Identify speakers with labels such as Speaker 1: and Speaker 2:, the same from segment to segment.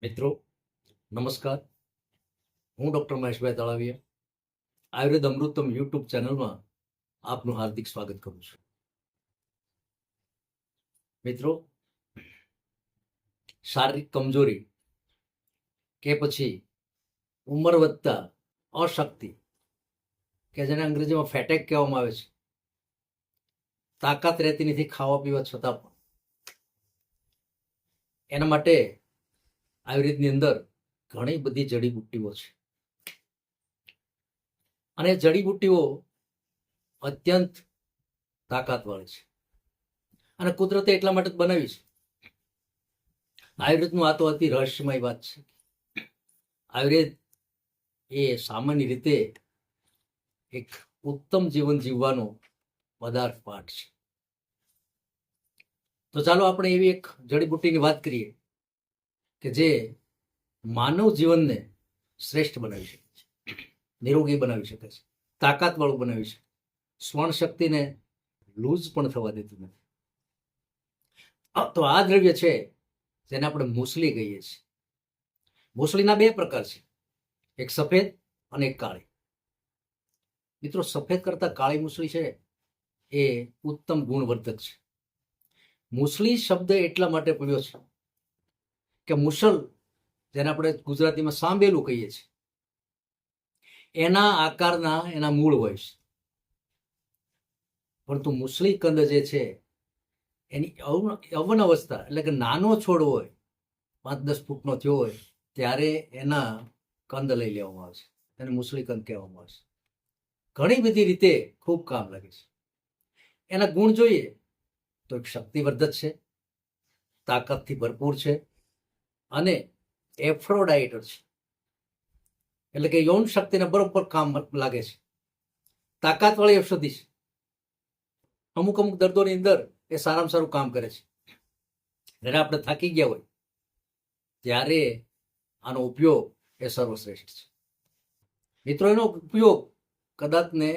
Speaker 1: મિત્રો નમસ્કાર, હું ડૉક્ટર મહેશભાઈ તળાવિયા આયુર્વેદ અમૃતમ યુટ્યુબ ચેનલમાં આપનું હાર્દિક સ્વાગત કરું છું. મિત્રો, શારીરિક કમજોરી કે પછી ઉંમર વધતા અશક્તિ કે જેને અંગ્રેજીમાં ફેટેક કહેવામાં આવે છે, તાકાત રહેતી નથી ખાવા પીવા છતાં પણ, એના માટે આયુર્વેદની અંદર ઘણી બધી જડીબુટ્ટીઓ છે અને જડીબુટ્ટીઓ અત્યંત તાકાતવાળી છે અને કુદરતે એટલા માટે જ બનાવી છે. આયુર્વેદનું આ તો અતિ રહસ્યમય વાત છે. આયુર્વેદ એ સામાન્ય રીતે એક ઉત્તમ જીવન જીવવાનો પદાર્થ પાઠ છે. તો ચાલો આપણે એવી એક જડીબુટ્ટીની વાત કરીએ કે જે માનવ જીવનને શ્રેષ્ઠ બનાવી શકે છે, નિરોગી બનાવી શકે છે, તાકાતવાળું બનાવી શકે, સ્મરણ શક્તિને લૂઝ પણ થવા દેતું નથી. તો આ દ્રવ્ય છે જેને આપણે મૂસલી કહીએ છીએ. મૂસલીના બે પ્રકાર છે, એક સફેદ અને એક કાળી. મિત્રો, સફેદ કરતા કાળી મૂસલી છે એ ઉત્તમ ગુણવર્ધક છે. મૂસલી શબ્દ એટલા માટે પડ્યો છે કે મુસલ, જેને આપણે ગુજરાતીમાં સાંબેલું કહીએ છીએ, એના આકારના એના મૂળ હોય છે. પરંતુ મૂસલી કંદ જે છે એની યૌવન અવસ્થા, એટલે કે નાનો છોડ હોય, 5-10 ફૂટનો થયો હોય ત્યારે એના કંદ લઈ લેવામાં આવે છે, એને મૂસલી કંદ કહેવામાં આવે છે. ઘણી બધી રીતે ખૂબ કામ લાગે છે. એના ગુણ જોઈએ તો એક શક્તિવર્ધક છે, તાકાતથી ભરપૂર છે અને એફ્રોડાઇટર છે, એટલે કે યૌન શક્તિને બરોબર કામ લાગે છે. તાકાતવાળી ઔષધિ છે. અમુક દર્દોની અંદર એ સારામાં સારું કામ કરે છે. જ્યારે આપણે થાકી ગયા હોય ત્યારે આનો ઉપયોગ એ સર્વશ્રેષ્ઠ છે. મિત્રો, એનો ઉપયોગ કદાચને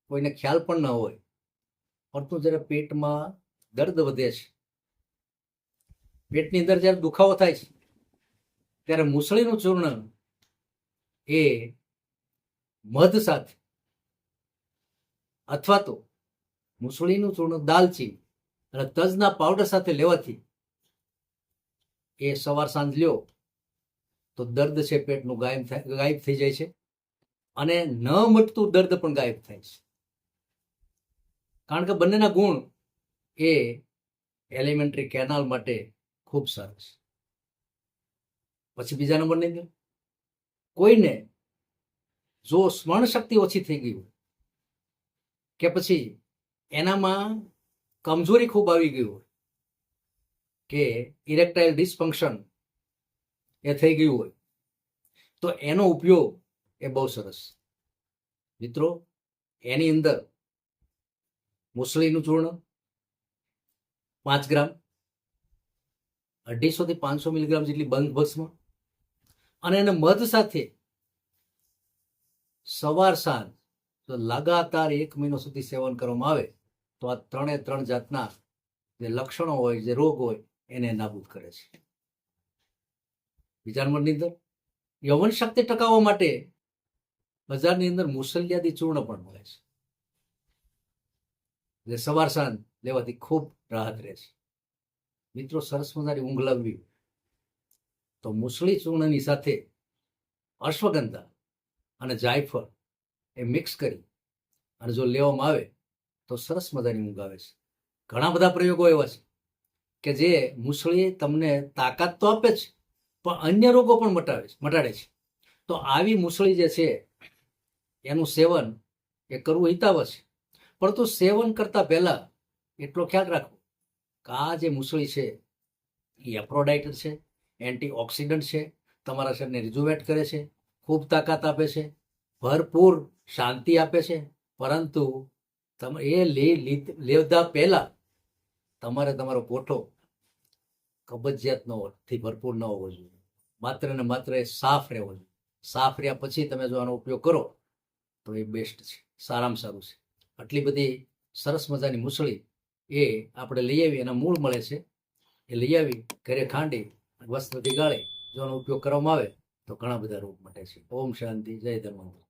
Speaker 1: કોઈને ખ્યાલ પણ ન હોય, પરંતુ જ્યારે પેટમાં દર્દ વધે છે, પેટની અંદર જ્યારે દુખાવો થાય છે, ત્યારે મૂસળીનું ચૂર્ણ એ મધ સાથે અથવા તો મૂસળીનું ચૂર્ણ દાલચીની અને તજના પાવડર સાથે લેવાથી એ સવાર સાંજ લ્યો તો દર્દ છે પેટનું ગાયબ થઈ જાય છે અને ન મટતું દર્દ પણ ગાયબ થાય છે. કારણ કે બંનેના ગુણ એ એલિમેન્ટરી કેનાલ માટે ખૂબ સરસ. પછી બીજા નંબરની અંદર કોઈને જો સ્મરણ શક્તિ ઓછી થઈ ગઈ હોય કે પછી એનામાં કમજોરી ખૂબ આવી ગઈ હોય કે ઇરેક્ટાઇલ ડિસફંક્શન એ થઈ ગયું હોય તો એનો ઉપયોગ એ બહુ સરસ. મિત્રો, એની અંદર મૂસળીનું ચૂર્ણ 5 ગ્રામ, 250 થી 500 મિલીગ્રામ જેટલી બંધ ભસ્મ અને એને મધ સાથે સવાર સાંજ જો લગાતાર 1 મહિનો સુધી સેવન કરવામાં આવે તો આ 3 જાતના જે લક્ષણો હોય, જે રોગ હોય, એને નાબૂદ કરે છે. બીજા નંબરની અંદર યૌવન શક્તિ ટકાવવા માટે બજારની અંદર મૂસલિયાદી ચૂર્ણ પણ મળે છે, જે સવાર સાંજ લેવાથી ખૂબ રાહત રહે છે. મિત્રો, સરસ મજાની ઊંઘ લાવવી તો મૂસળી ચૂર્ણની સાથે અશ્વગંધા અને જાયફળ એ મિક્સ કરી અને જો લેવામાં આવે તો સરસ મજાની ઊંઘ આવે છે. ઘણા બધા પ્રયોગો એવા છે કે જે મૂસળી તમને તાકાત તો આપે છે પણ અન્ય રોગો પણ મટાડે છે. તો આવી મૂસળી જે છે એનું સેવન એ કરવું હિતાવહ છે, પરંતુ સેવન કરતા પહેલા એટલો ખ્યાલ રાખવો કે આ જે મૂસળી છે એ એફ્રોડાઇટર છે, એન્ટીઓક્સિડન્ટ છે, તમારા શરીરને રિજુવેટ કરે છે, ખૂબ તાકાત આપે છે, ભરપૂર શાંતિ આપે છે. પરંતુ તમે એ લેતા પહેલા તમારે તમારો કોઠો કબજિયાતથી ભરપૂર ન હોવો જોઈએ. માત્ર ને માત્ર એ સાફ રહેવો જોઈએ. સાફ રહ્યા પછી તમે જો આનો ઉપયોગ કરો તો એ બેસ્ટ છે, સારામાં સારું છે. આટલી બધી સરસ મજાની મૂસળી એ આપણે લઈ આવી, એના મૂળ મળે છે, એ લઈ આવી ઘરે ખાંડી વસ્ત્રથી ગાળી જો આનો ઉપયોગ કરવામાં આવે તો ઘણા બધા રોગ મટે છે. ઓમ શાંતિ, જય ધન્વંતરી.